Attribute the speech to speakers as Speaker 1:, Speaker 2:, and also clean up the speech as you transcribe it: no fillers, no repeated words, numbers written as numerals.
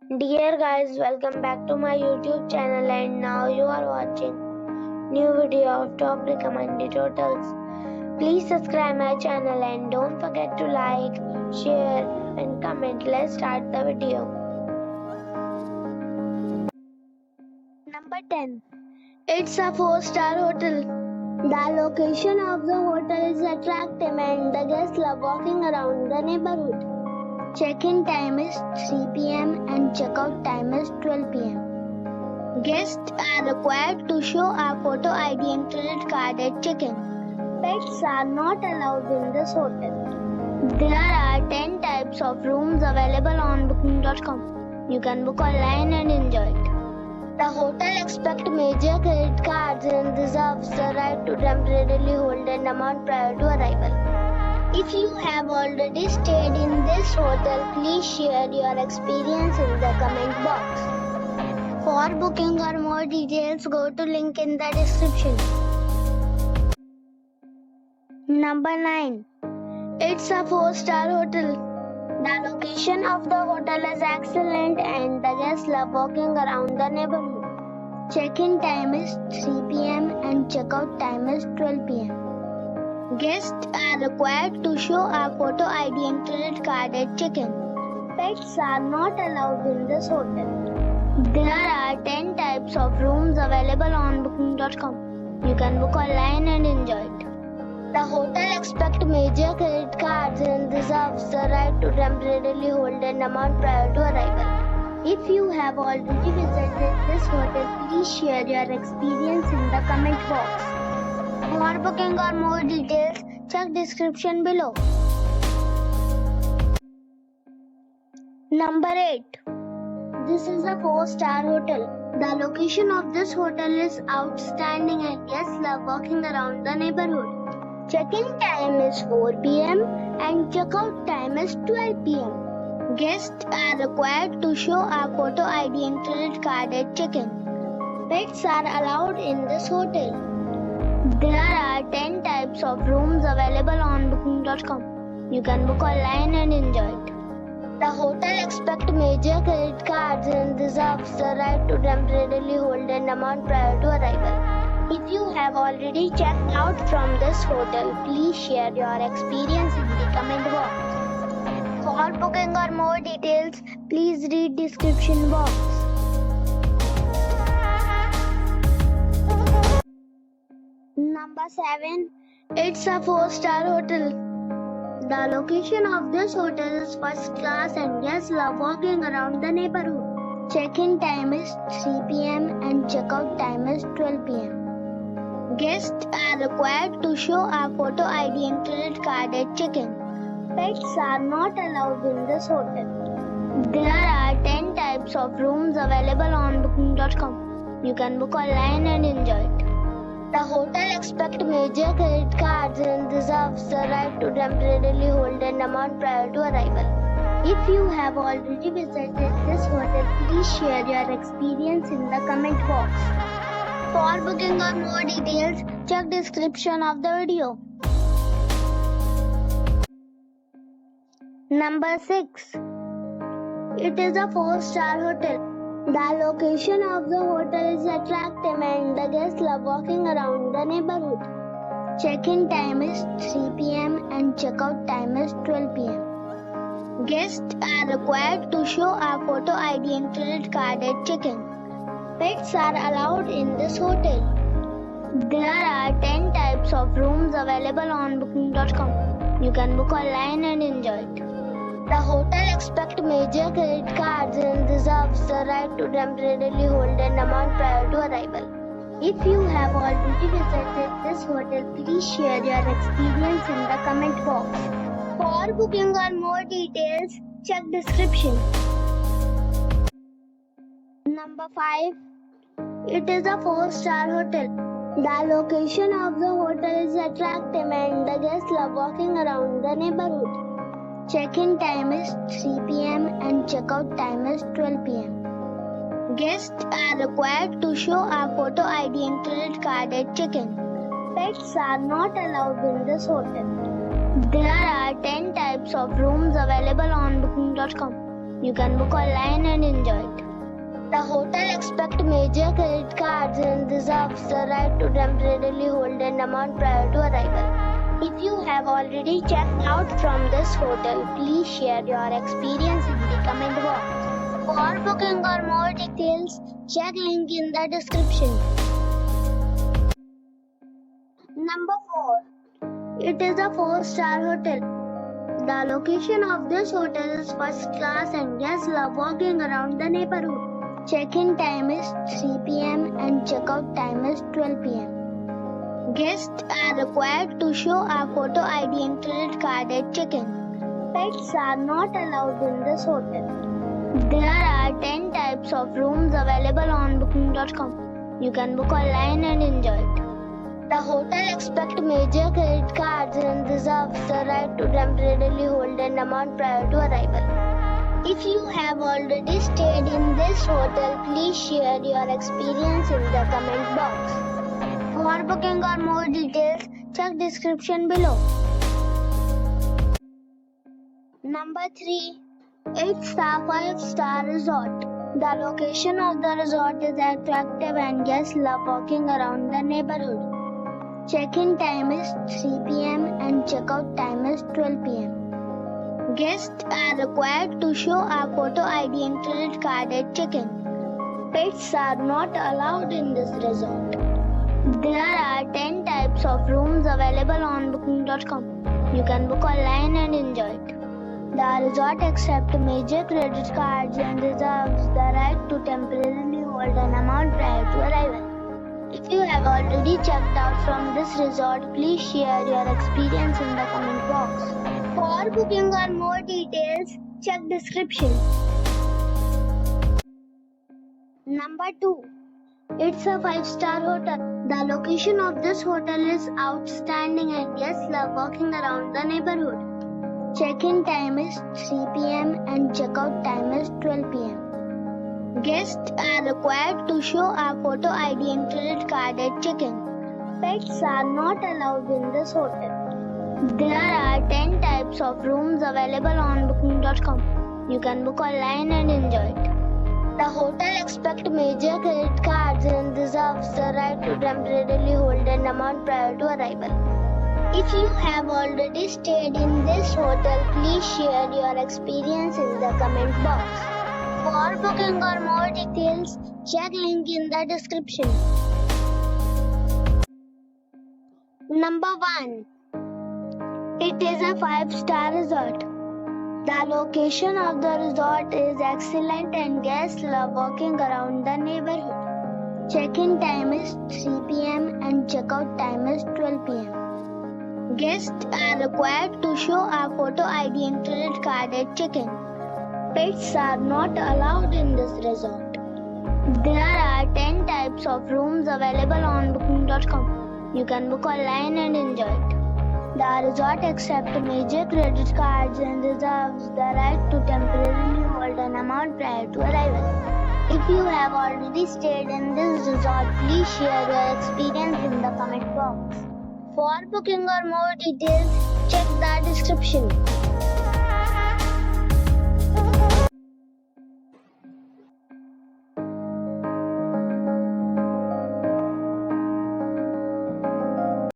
Speaker 1: Dear guys, welcome back to my YouTube channel and now you are watching new video of top recommended hotels. Please subscribe my channel and don't forget to like, share and comment. Let's start the video. Number 10. It's a 4-star hotel. The location of the hotel is attractive and the guests love walking around the neighborhood. Check-in time is 3 p.m. and check-out time is 12 p.m. Guests are required to show a photo ID and credit card at check-in. Pets are not allowed in this hotel. There are 10 types of rooms available on booking.com. You can book online and enjoy it. The hotel expects major credit cards and reserves the right to temporarily hold an amount prior to arrival. If you have already stayed in this hotel, please share your experience in the comment box. For booking or more details, go to link in the description. Number 9. It's a 4-star hotel. The location of the hotel is excellent and the guests love walking around the neighborhood. Check-in time is 3 p.m. and check-out time is 12 p.m. Guests are required to show a photo ID and credit card at check-in. Pets are not allowed in this hotel. There are 10 types of rooms available on booking.com. You can book online and enjoy it. The hotel expects major credit cards and reserves the right to temporarily hold an amount prior to arrival. If you have already visited this hotel, please share your experience in the comment box. For booking or more details, check description below. Number 8. This is a 4-star hotel. The location of this hotel is outstanding and guests love walking around the neighborhood. Check-in time is 4 p.m. and check-out time is 12 p.m. Guests are required to show a photo ID and credit card at check-in. Pets are allowed in this hotel. There are 10 types of rooms available on booking.com. You can book online and enjoy it. The hotel expects major credit cards and reserves the right to temporarily hold an amount prior to arrival. If you have already checked out from this hotel, please share your experience in the comment box. For booking or more details, please read description box. Number 7. It's a 4-star hotel. The location of this hotel is first class and guests love walking around the neighborhood. Check-in time is 3 p.m. and check-out time is 12 p.m. Guests are required to show a photo ID and credit card at check-in. Pets are not allowed in this hotel. There are 10 types of rooms available on booking.com. You can book online and enjoy it. The hotel expects major credit cards and reserves the right to temporarily hold an amount prior to arrival. If you have already visited this hotel, please share your experience in the comment box. For booking or more details, check description of the video. Number 6. It is a 4-star hotel. The location of the hotel is attractive and the guests love walking around the neighborhood. Check-in time is 3 p.m. and check-out time is 12 p.m. Guests are required to show a photo ID and credit card at check-in. Pets are allowed in this hotel. There are 10 types of rooms available on booking.com. You can book online and enjoy it. The hotel expects major credit cards and reserves the right to temporarily hold an amount prior to arrival. If you have already visited this hotel, please share your experience in the comment box. For booking or more details, check description. Number 5. It is a 4-star hotel. The location of the hotel is attractive and the guests love walking around the neighborhood. Check-in time is 3 p.m. and check-out time is 12 p.m. Guests are required to show a photo ID and credit card at check-in. Pets are not allowed in this hotel. There are 10 types of rooms available on booking.com. You can book online and enjoy it. The hotel expects major credit cards and reserves the right to temporarily hold an amount prior to arrival. If you have already checked out from this hotel, please share your experience in the comment box. For booking or more details, check link in the description. Number 4. It is a 4-star hotel. The location of this hotel is first class and guests love walking around the neighborhood. Check-in time is 3 p.m. and check-out time is 12 p.m. Guests are required to show a photo ID and credit card at check-in. Pets are not allowed in this hotel. There are 10 types of rooms available on booking.com. You can book online and enjoy it. The hotel expects major credit cards and reserves the right to temporarily hold an amount prior to arrival. If you have already stayed in this hotel, please share your experience in the comment box. For booking or more details, check description below. Number 3. It's a 5-star resort. The location of the resort is attractive and guests love walking around the neighborhood. Check-in time is 3 p.m. and check-out time is 12 p.m. Guests are required to show a photo ID and credit card at check-in. Pets are not allowed in this resort. There are 10 types of rooms available on booking.com. You can book online and enjoy it. The resort accepts major credit cards and reserves the right to temporarily hold an amount prior to arrival. If you have already checked out from this resort, please share your experience in the comment box. For booking or more details, check description. Number 2. It's a 5-star hotel. The location of this hotel is outstanding and guests love walking around the neighborhood. Check-in time is 3 p.m. and check-out time is 12 p.m. Guests are required to show a photo ID and credit card at check-in. Pets are not allowed in this hotel. There are 10 types of rooms available on booking.com. You can book online and enjoy it. The hotel expects major credit cards and reserves the right to temporarily hold an amount prior to arrival. If you have already stayed in this hotel, please share your experience in the comment box. For booking or more details, check link in the description. Number 1. It is a 5-star resort. The location of the resort is excellent and guests love walking around the neighborhood. Check-in time is 3 p.m. and check-out time is 12 p.m. Guests are required to show a photo ID and credit card at check-in. Pets are not allowed in this resort. There are 10 types of rooms available on booking.com. You can book online and enjoy it. The resort accepts major credit cards and reserves the right to temporarily hold an amount prior to arrival. If you have already stayed in this resort, please share your experience in the comment box. For booking or more details, check the description.